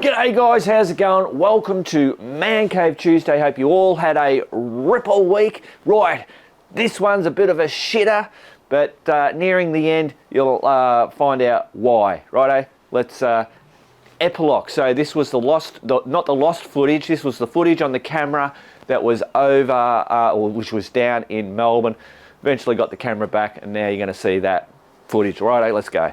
G'day guys, how's it going? Welcome to Man Cave Tuesday. Hope you all had a ripper week. Right, this one's a bit of a shitter, but nearing the end you'll find out why. Righto, let's epilogue. So this was not the lost footage, this was the footage on the camera that was which was down in Melbourne. Eventually got the camera back and now you're going to see that footage. Righto, let's go.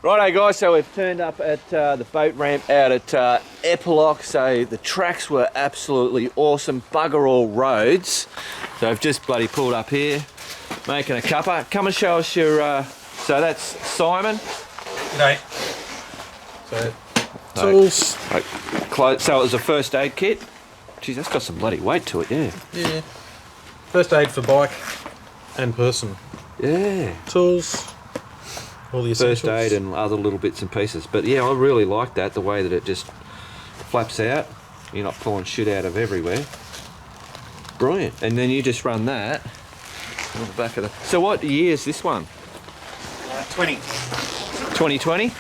Righto guys, so we've turned up at the boat ramp out at Epilogue. So the tracks were absolutely awesome, bugger all roads. So I've just bloody pulled up here, making a cuppa. Come and show us your, so that's Simon. G'day. So, tools. So it was a first aid kit. Geez, that's got some bloody weight to it, yeah. Yeah. First aid for bike and person. Yeah. Tools. All the essentials. First aid and other little bits and pieces. But yeah, I really like that, the way that it just flaps out. You're not pulling shit out of everywhere. Brilliant. And then you just run that on the back of the... So what year is this one? 20. 2020?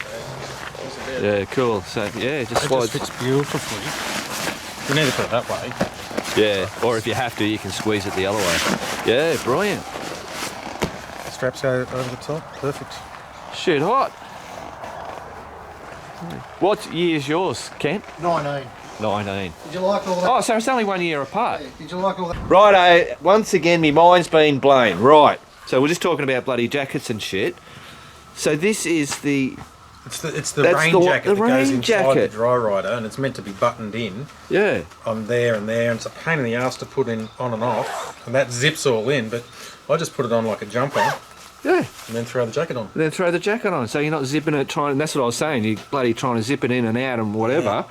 Yeah, cool. So yeah, it just slides. It just fits beautifully. You need to put it that way. Yeah, or if you have to, you can squeeze it the other way. Yeah, brilliant. Straps go over the top. Perfect. Shit hot. What year's yours, Kent? 19. 19. Did you like all that? Oh, so it's only 1 year apart. Yeah, did you like all that? Righto, once again, my mind's been blown. Right, so we're just talking about bloody jackets and shit. So this is the... It's the rain jacket that goes inside the dry rider, and it's meant to be buttoned in. Yeah. On there and there, and it's a pain in the ass to put in on and off, and that zips all in, but I just put it on like a jumper. Yeah. And then throw the jacket on. And then throw the jacket on, so you're not zipping it, that's what I was saying, you're bloody trying to zip it in and out and whatever. Yeah.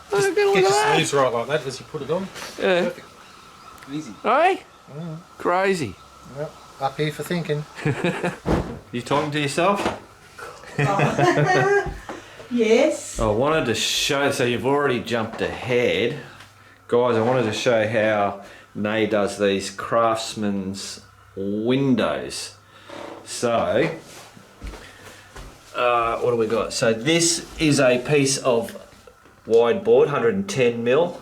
Just get your sleeves right like that as you put it on. Yeah. Perfect. Easy. Hey? Crazy. Yep. Up here for thinking. You talking to yourself? Yes. I wanted to show, so you've already jumped ahead. Guys, I wanted to show how Nay does these craftsman's windows. So, what do we got? So this is a piece of wide board, 110mm,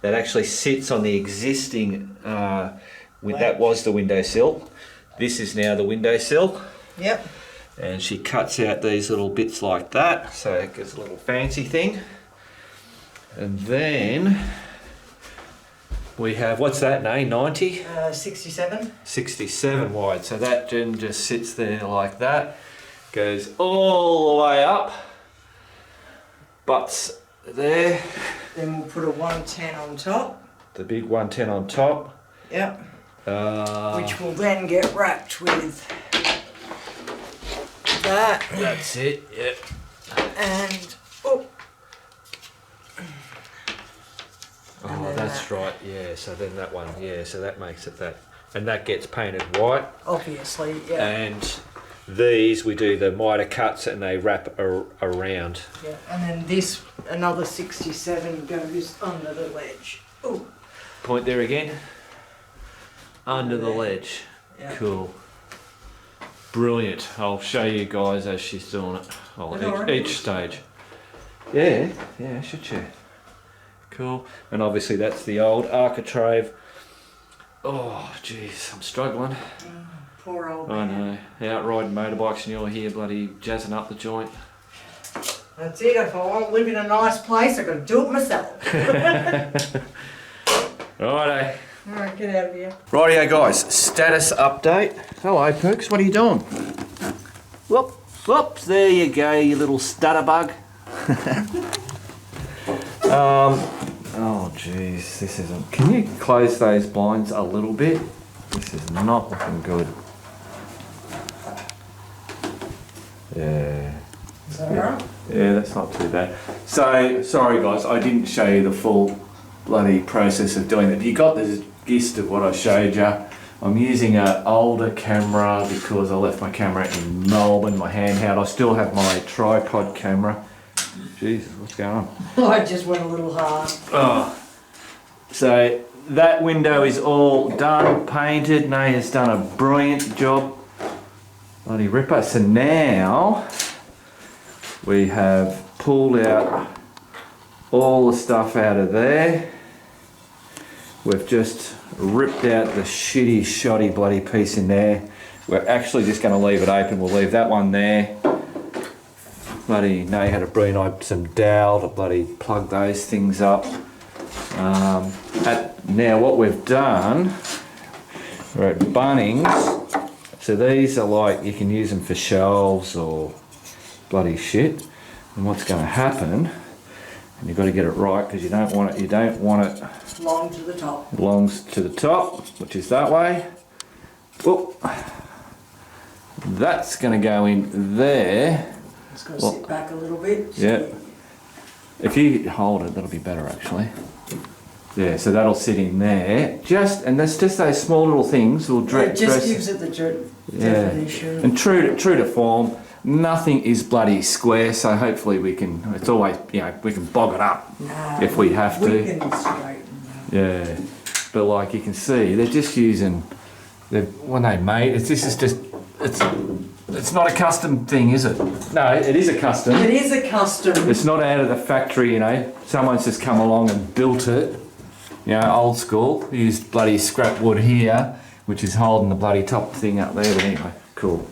that actually sits on the existing, that was the windowsill. This is now the windowsill. Yep. And she cuts out these little bits like that, so it gets a little fancy thing. And then we have, what's that, Nay? 90? 67. 67 wide, so that then just sits there like that, goes all the way up, butts there. Then we'll put a 110 on top. The big 110 on top. Yep. Which will then get wrapped with that. That's it, yep. And, Oh, that's right, yeah, so then that one, yeah, so that makes it that. And that gets painted white. obviously, yeah. And these, we do the miter cuts and they wrap around. Yeah. And then this, another 67 goes under the ledge. Oh. Point there again. Under the ledge. Yeah. Cool. Brilliant. I'll show you guys as she's doing it. Oh, each stage. Yeah, should you? Cool. And obviously that's the old architrave. Oh, jeez, I'm struggling. Poor old I man. know. Out riding motorbikes and you're here bloody jazzing up the joint. That's it. If I want to live in a nice place, I've got to do it myself. Righto. Alright, get out of here. Rightio guys, status update. Hello Perks, what are you doing? Whoop, whoops, there you go, you little stutterbug. Oh jeez, this isn't... Can you close those blinds a little bit? This is not looking good. Yeah. Is that alright? Yeah, that's not too bad. So, sorry guys, I didn't show you the full bloody process of doing it. You got the gist of what I showed you. I'm using an older camera because I left my camera in Melbourne, my handheld. I still have my tripod camera. Jesus, what's going on? I just went a little hard. Oh. So that window is all done, painted. Naya's done a brilliant job. Bloody ripper. So now we have pulled out all the stuff out of there. We've just ripped out the shitty, shoddy bloody piece in there. We're actually just going to leave it open. We'll leave that one there. Bloody Naya had a brilliant idea, some dowel to bloody plug those things up. Now what we've done, we're at Bunnings. So these are like, you can use them for shelves or bloody shit. And what's going to happen, and you've got to get it right because you don't want it Long to the top. Longs to the top, which is that way. Whoop. That's going to go in there. It's got to sit back a little bit. Yeah. If you hold it, that'll be better actually. Yeah, so that'll sit in there. And that's just those small little things will It just gives it the definition. And true to form, nothing is bloody square, so hopefully we can, it's always, we can bog it up if we have to. We can straighten that. Yeah, but like you can see, they're just using, when they made, it's not a custom thing, is it? No, it is a custom. It is a custom. It's not out of the factory, someone's just come along and built it. Old school, used bloody scrap wood here, which is holding the bloody top thing up there, but anyway, cool.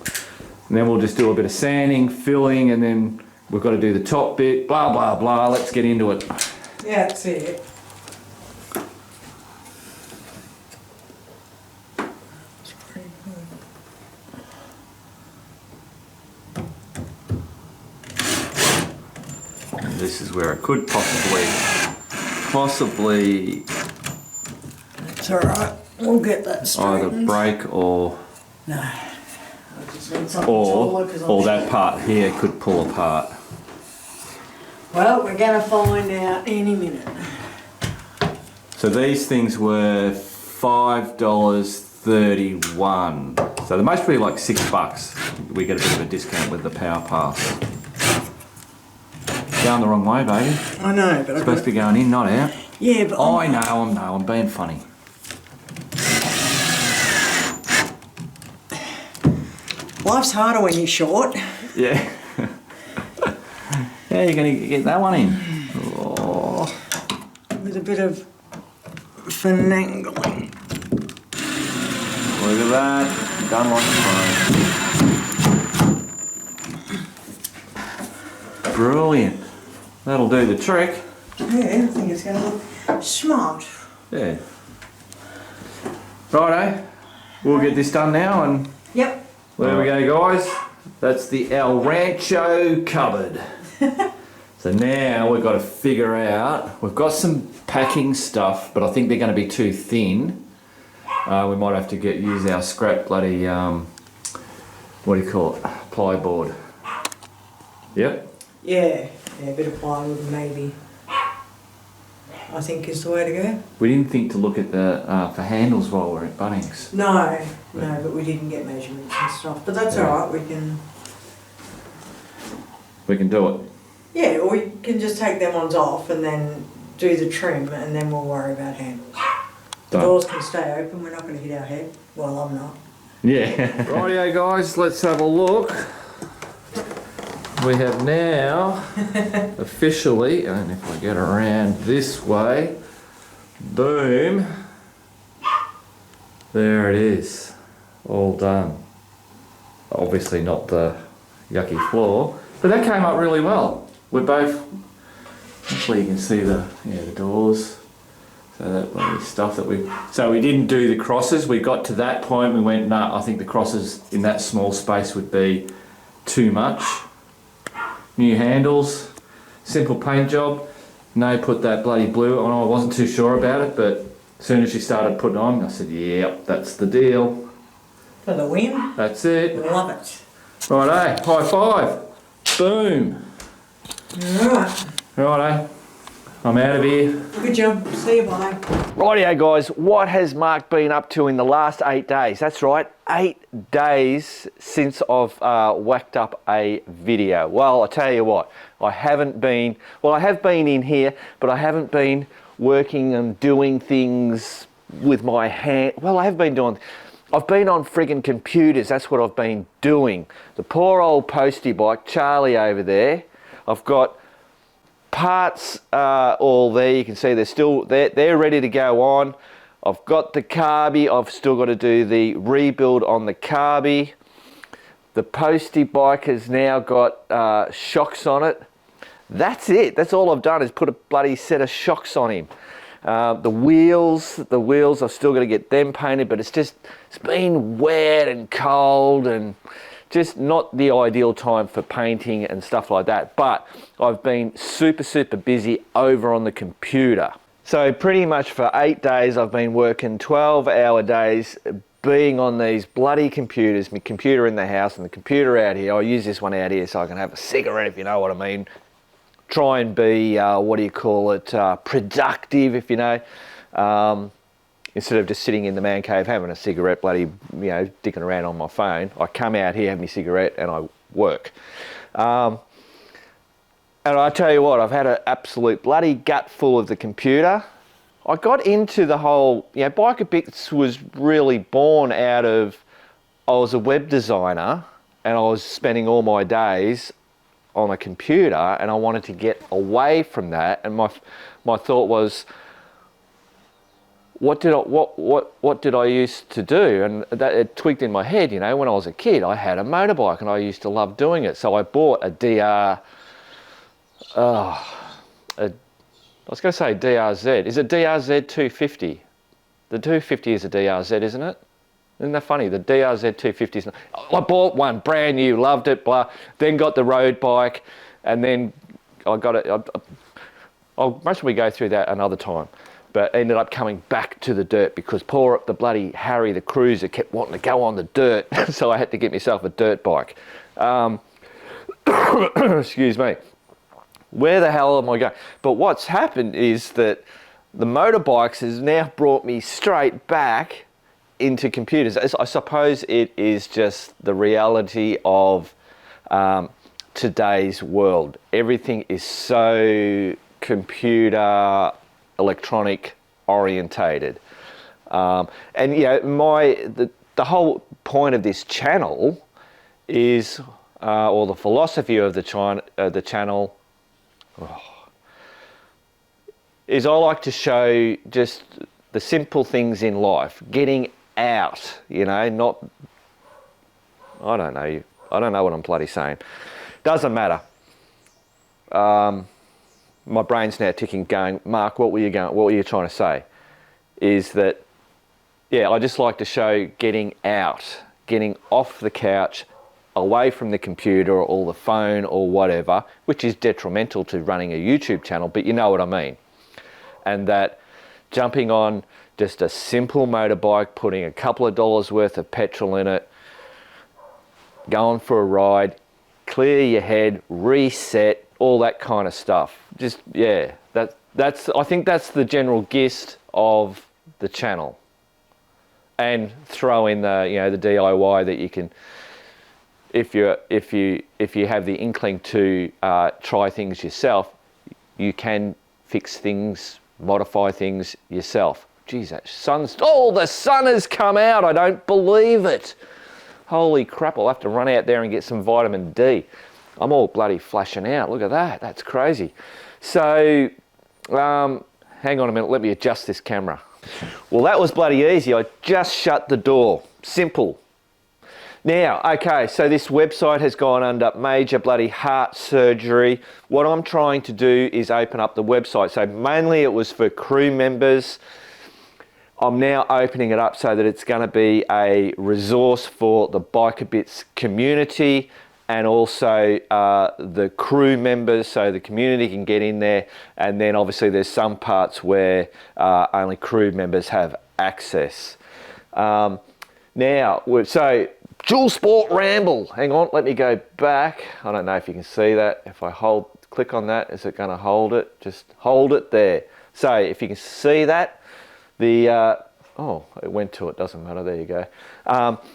And then we'll just do a bit of sanding, filling, and then we've got to do the top bit, blah, blah, blah. Let's get into it. Yeah, that's it. And this is where it could possibly. It's alright. We'll get that straightened. Either break or No. I just need something taller 'cause or that part here could pull apart. Well, we're going to find out any minute. So these things were $5.31. So they must be like $6. We get a bit of a discount with the Power Pass. Going the wrong way, baby. I know, but Supposed to be going in, not out. Yeah, but I know, I'm being funny. life's harder when you're short. Yeah. Yeah, you're going to get that one in. Oh. With a bit of finagling. Look at that. Done like a pro. Brilliant. That'll do the trick. Yeah, I think it's going to look smart. Yeah. Righto. We'll get this done now and Yep. there we go, guys. That's the El Rancho cupboard. So now we've got to figure out, we've got some packing stuff, but I think they're going to be too thin. We might have to use our scrap bloody, what do you call it, plyboard. Yep. Yeah, a bit of plywood maybe. I think is the way to go. We didn't think to look at the for handles while we're at Bunnings. No, but we didn't get measurements and stuff. But that's alright, we can... We can do it. Yeah, or we can just take them ones off and then do the trim and then we'll worry about handles. The Done. doors can stay open, we're not going to hit our head. Well, I'm not. Yeah. Rightio guys, let's have a look. We have now officially, and if I get around this way, boom, there it is, all done. Obviously not the yucky floor, but that came up really well. We're both, hopefully you can see the doors. So that was stuff that so we didn't do the crosses. We got to that point, we went, nah, I think the crosses in that small space would be too much. New handles, simple paint job. No, put that bloody blue on. I wasn't too sure about it, but as soon as she started putting on, I said, yep, that's the deal. For the win. That's it. Love it. Righto, high five. Boom. Alright. Righto, I'm out of here. Good job. See you, bye. Rightio guys, what has Mark been up to in the last 8 days? That's right, 8 days since I've whacked up a video. Well, I tell you what, I have been in here, but I haven't been working and doing things with my hand. Well, I've been on friggin' computers. That's what I've been doing. The poor old postie bike, Charlie over there. I've got parts all there. You can see they're ready to go on. I've got the carby. I've still got to do the rebuild on the carby. The postie bike has now got shocks on it. That's it. That's all I've done is put a bloody set of shocks on him. The wheels, I've still got to get them painted, but it's been wet and cold and just not the ideal time for painting and stuff like that. But I've been super, super busy over on the computer. So pretty much for 8 days, I've been working 12-hour days, being on these bloody computers, my computer in the house and the computer out here. I use this one out here so I can have a cigarette, if you know what I mean. Try and be, productive, if you know. Instead of just sitting in the man cave having a cigarette, bloody, dicking around on my phone, I come out here, have my cigarette, and I work. And I tell you what, I've had an absolute bloody gut full of the computer. I got into the whole, Biker Bits was really born out of, I was a web designer, and I was spending all my days on a computer, and I wanted to get away from that. And my thought was, what did I used to do? And that it tweaked in my head. When I was a kid, I had a motorbike, and I used to love doing it. So I bought a I was going to say DRZ. Is it DRZ 250? The 250 is a DRZ, isn't it? Isn't that funny? The DRZ 250 is. I bought one brand new, loved it, blah. Then got the road bike, and then I got it. I'll mostly go through that another time, but ended up coming back to the dirt because the bloody Harry the Cruiser kept wanting to go on the dirt, so I had to get myself a dirt bike. Excuse me. Where the hell am I going? But what's happened is that the motorbikes has now brought me straight back into computers. I suppose it is just the reality of today's world. Everything is so computer, electronic orientated. And the whole point of this channel is, or the philosophy of the channel, is I like to show just the simple things in life, getting out, not, I don't know what I'm bloody saying. Doesn't matter. My brain's now ticking, going, Mark, what were you trying to say? Is that, I just like to show getting out, getting off the couch, away from the computer or the phone or whatever, which is detrimental to running a YouTube channel, but you know what I mean. And that jumping on just a simple motorbike, putting a couple of dollars worth of petrol in it, going for a ride, clear your head, reset, all that kind of stuff. Just, I think that's the general gist of the channel. And throw in the DIY that you can, if you have the inkling to try things yourself, you can fix things, modify things yourself. Geez, the sun has come out. I don't believe it. Holy crap, I'll have to run out there and get some vitamin D. I'm all bloody flashing out. Look at that. That's crazy. So, hang on a minute. Let me adjust this camera. Well, that was bloody easy. I just shut the door. Simple. Now, okay, so this website has gone under major bloody heart surgery. What I'm trying to do is open up the website. So mainly it was for crew members. I'm now opening it up so that it's going to be a resource for the Biker Bits community and also the crew members, so the community can get in there. And then obviously there's some parts where only crew members have access. So Dual Sport Ramble. Hang on, let me go back. I don't know if you can see that. If I click on that, is it going to hold it? Just hold it there. So if you can see that, it went to it, doesn't matter, there you go.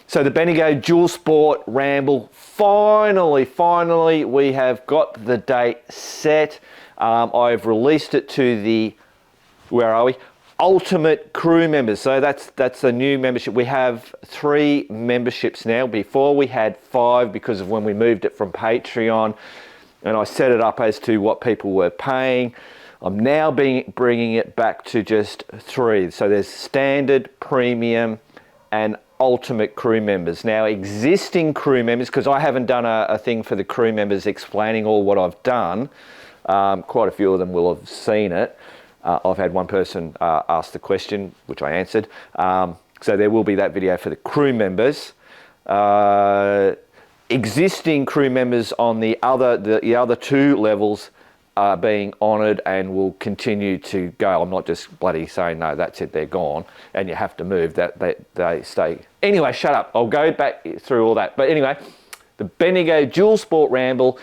So the Bendigo Dual Sport Ramble, finally, we have got the date set. I've released it to the where are we? Ultimate crew members. So that's a new membership. We have 3 memberships now. Before we had 5 because of when we moved it from Patreon, and I set it up as to what people were paying. I'm now bringing it back to just 3. So there's standard, premium, and ultimate crew members. Now, existing crew members, because I haven't done a thing for the crew members explaining all what I've done, quite a few of them will have seen it. I've had one person ask the question, which I answered. So there will be that video for the crew members. Existing crew members on the other 2 levels are being honoured and will continue to go. I'm not just bloody saying, no, that's it, they're gone, and you have to move, that they stay. Anyway, shut up. I'll go back through all that. But anyway, the Bendigo Dual Sport Ramble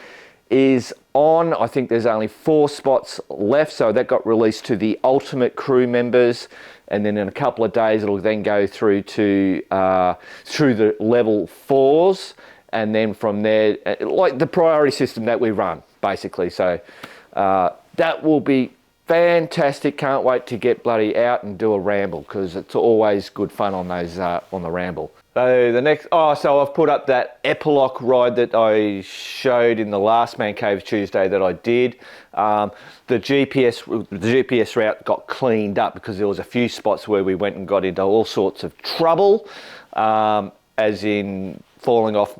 is on. I think there's only 4 spots left, so that got released to the ultimate crew members, and then in a couple of days it'll then go through to through the level 4s, and then from there, like the priority system that we run, basically. So that will be fantastic. Can't wait to get bloody out and do a ramble, because it's always good fun on those on the ramble. So the next, so I've put up that epilogue ride that I showed in the last Man Cave Tuesday that I did. The GPS route got cleaned up because there was a few spots where we went and got into all sorts of trouble, as in falling off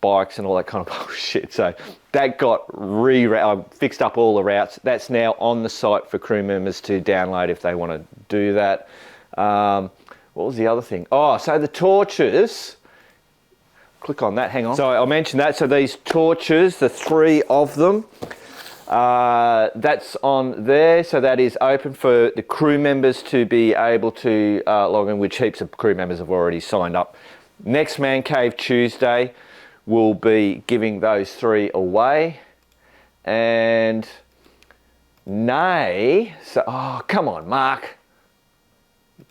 bikes and all that kind of bullshit. So that got I fixed up all the routes. That's now on the site for crew members to download if they want to do that. What was the other thing? So the torches. Click on that, hang on. So I mentioned that. So these torches, the 3 of them, that's on there. So that is open for the crew members to be able to log in, which heaps of crew members have already signed up. Next Man Cave Tuesday, we'll be giving those 3 away. And Nay, come on, Mark.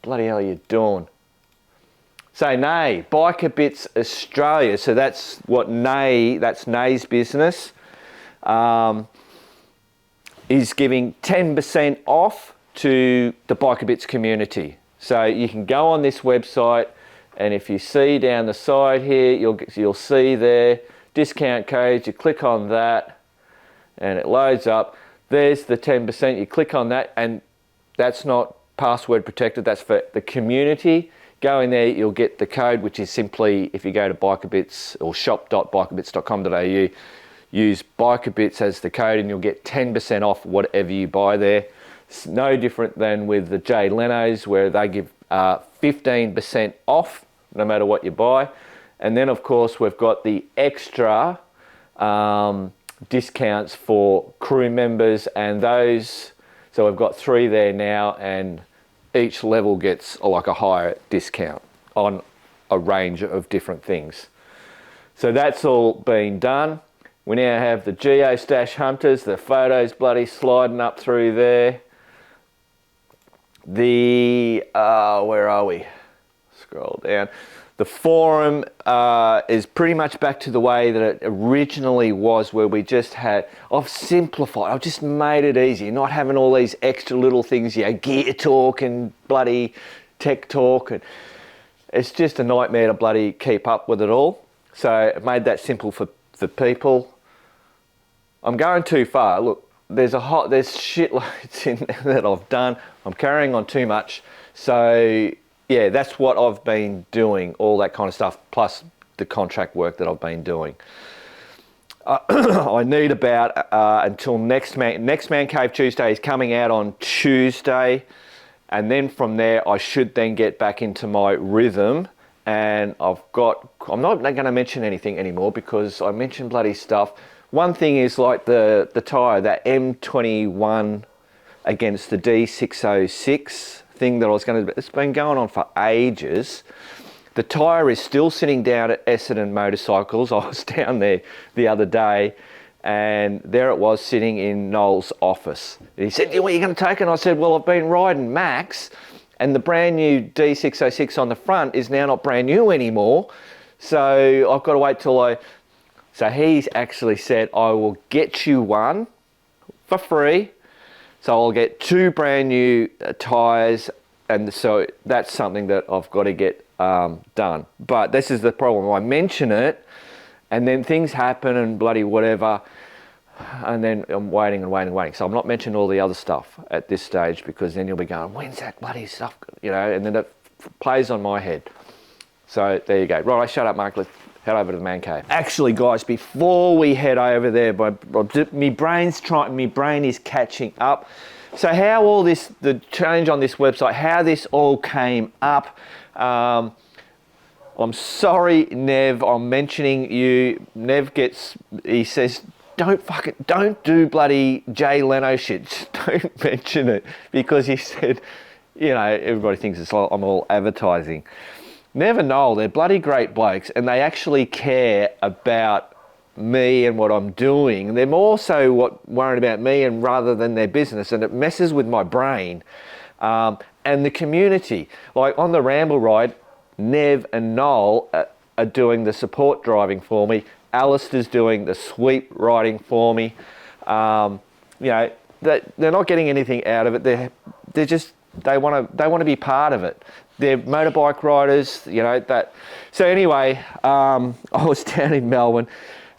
Bloody hell are you doing? So Nay, Biker Bits Australia. So that's what that's Nay's business. Is giving 10% off to the Biker Bits community. So you can go on this website, and if you see down the side here, you'll see there discount codes. You click on that, and it loads up. There's the 10%. You click on that, and that's not password protected. That's for the community. Go in there. You'll get the code, which is simply, if you go to BikerBits or shop.bikerbits.com.au, use BikerBits as the code, and you'll get 10% off whatever you buy there. It's no different than with the Jay Leno's, where they give 15% off no matter what you buy. And then of course we've got the extra discounts for crew members, and those, so we've got 3 there now, and each level gets like a higher discount on a range of different things. So that's all been done. We now have the Geostash Hunters, the photos bloody sliding up through there. The, where are we? Scroll down. The forum is pretty much back to the way that it originally was, where we just had, I've simplified, I've just made it easy, not having all these extra little things, gear talk and bloody tech talk. And it's just a nightmare to bloody keep up with it all. So I made that simple for people. I'm going too far. Look, there's shitloads in there that I've done. I'm carrying on too much. So yeah, that's what I've been doing, all that kind of stuff, plus the contract work that I've been doing. I need about until next Man Cave Tuesday is coming out on Tuesday, and then from there I should then get back into my rhythm. And I'm not going to mention anything anymore, because I mentioned bloody stuff. One thing is like the tyre, that M21 against the D606 thing that I was going to, it's been going on for ages. The tyre is still sitting down at Essendon Motorcycles. I was down there the other day, and there it was sitting in Noel's office. And he said, "What are you going to take?" And I said, "Well, I've been riding Max, and the brand new D606 on the front is now not brand new anymore. So I've got to wait till So he's actually said, "I will get you one for free So I'll get 2 brand new tyres, and so that's something that I've got to get done. But this is the problem. I mention it, and then things happen and bloody whatever, and then I'm waiting and waiting and waiting. So I'm not mentioning all the other stuff at this stage, because then you'll be going, when's that bloody stuff, and then it plays on my head. So there you go. Right, I shut up, Mark. Let's head over to the man cave. Actually, guys, before we head over there, my brain is catching up. So how all this, the change on this website, how this all came up. I'm sorry, Nev, I'm mentioning you. Nev he says, don't do bloody Jay Leno shit. Just don't mention it, because he said, everybody thinks I'm all advertising. Nev and Noel, they're bloody great blokes, and they actually care about me and what I'm doing. And they're also worried about me and rather than their business, and it messes with my brain. And the community, like on the Ramble ride, Nev and Noel are doing the support driving for me. Alistair's doing the sweep riding for me. They're not getting anything out of it. They want to be part of it. They're motorbike riders, that. So anyway, I was down in Melbourne,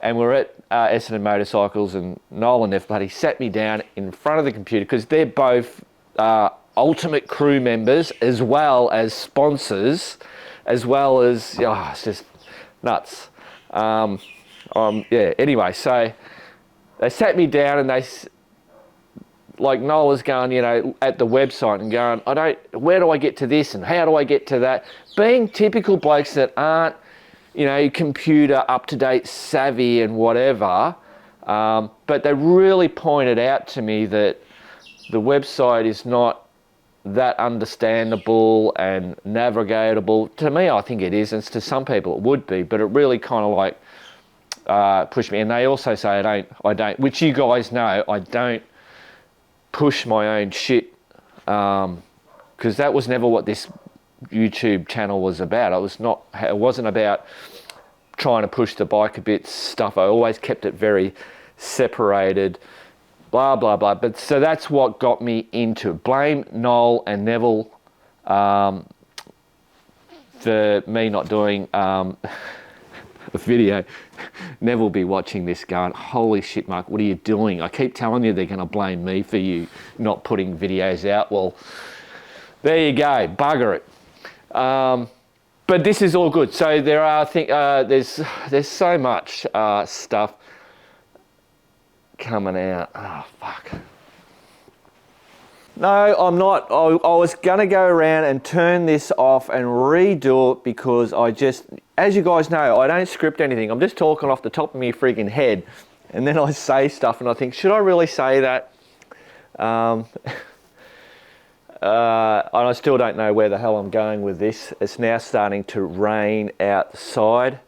and we're at Essendon Motorcycles, and Noel and Nev bloody sat me down in front of the computer, because they're both ultimate crew members as well as sponsors, as well as it's just nuts. Anyway, so they sat me down, and Noel was going, at the website and going, where do I get to this and how do I get to that? Being typical blokes that aren't, computer up-to-date savvy and whatever, but they really pointed out to me that the website is not that understandable and navigatable. To me, I think it is, and to some people it would be, but it really kind of pushed me. And they also say I don't, which you guys know, I don't push my own shit, because that was never what this YouTube channel was about. It wasn't about trying to push the bike a bit stuff. I always kept it very separated, blah blah blah. But so that's what got me into it. Blame Noel and Neville for me not doing a video. Nev will be watching this going, holy shit, Mark, what are you doing? I keep telling you they're going to blame me for you not putting videos out. Well, there you go, bugger it. But this is all good. So there are, there's so much stuff coming out. Oh, fuck. No, I'm not. I was going to go around and turn this off and redo it, because as you guys know, I don't script anything. I'm just talking off the top of my friggin' head, and then I say stuff and I think, should I really say that? And I still don't know where the hell I'm going with this. It's now starting to rain outside.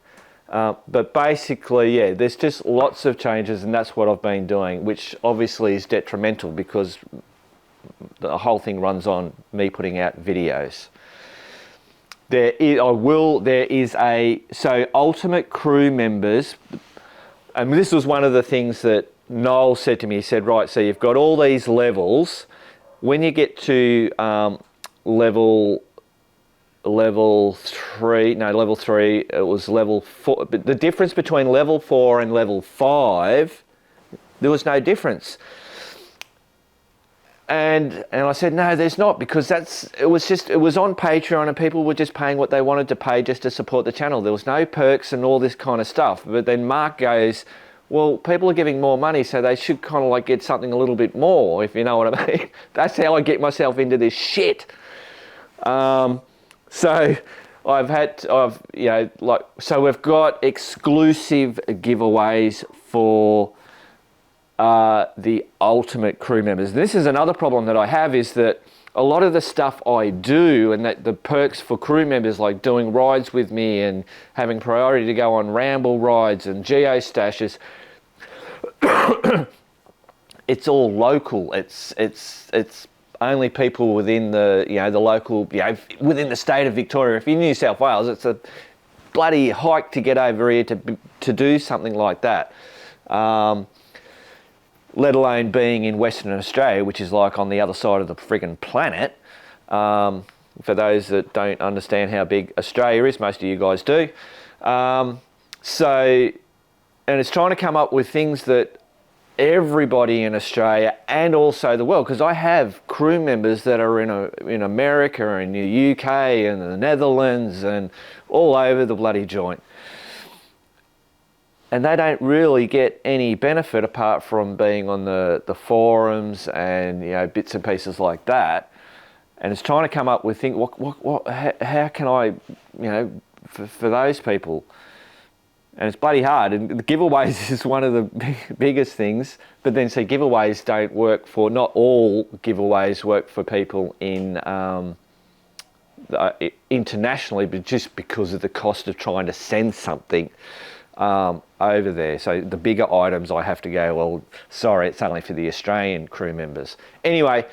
But basically, yeah, there's just lots of changes, and that's what I've been doing, which obviously is detrimental, because the whole thing runs on me putting out videos. So ultimate crew members, and this was one of the things that Noel said to me. He said, right, so you've got all these levels. When you get to level 3, it was level 4, but the difference between level 4 and level 5, there was no difference. And I said, no, there's not, because it was on Patreon, and people were just paying what they wanted to pay just to support the channel. There was no perks and all this kind of stuff. But then Mark goes, well, people are giving more money, so they should kind of get something a little bit more, if you know what I mean. That's how I get myself into this shit. So so we've got exclusive giveaways for the ultimate crew members. This is another problem that I have, is that a lot of the stuff I do, and that the perks for crew members, like doing rides with me and having priority to go on Ramble rides and geostashes, it's all local. It's only people within the the local, within the state of Victoria. If you're in New South Wales, it's a bloody hike to get over here to do something like that. let alone being in Western Australia, which is like on the other side of the friggin' planet. For those that don't understand how big Australia is, most of you guys do. And it's trying to come up with things that everybody in Australia and also the world, because I have crew members that are in America and the UK and the Netherlands and all over the bloody joint. And they don't really get any benefit apart from being on the forums and, you know, bits and pieces like that. And it's trying to come up with things, how can I, you know, for those people. And it's bloody hard. And the giveaways is one of the biggest things. But then, see, giveaways don't work for, not all giveaways work for people in internationally, but just because of the cost of trying to send something over there. So the bigger items, I have to go, well, sorry, it's only for the Australian crew members. Anyway,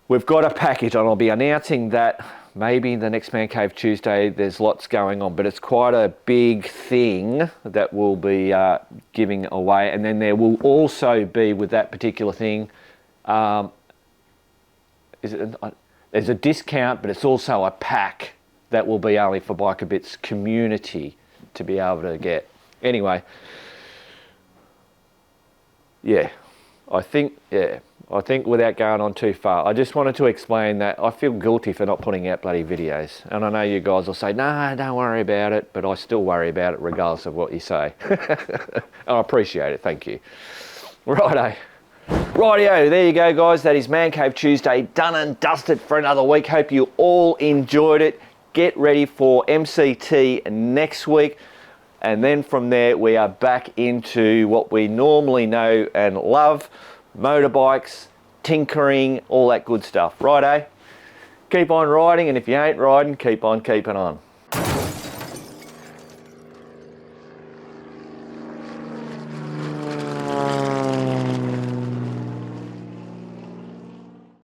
we've got a package, and I'll be announcing that maybe the next Man Cave Tuesday. There's lots going on, but it's quite a big thing that we'll be giving away. And then there will also be, with that particular thing, there's a discount, but it's also a pack that will be only for Biker Bits community to be able to get. Anyway, I think without going on too far, I just wanted to explain that I feel guilty for not putting out bloody videos. And I know you guys will say, no, don't worry about it, but I still worry about it regardless of what you say. I appreciate it, thank you. Rightio, there you go, guys. That is Man Cave Tuesday, done and dusted for another week. Hope you all enjoyed it. Get ready for MCT next week. And then from there, we are back into what we normally know and love. Motorbikes, tinkering, all that good stuff. Righto? Keep on riding, and if you ain't riding, keep on keeping on.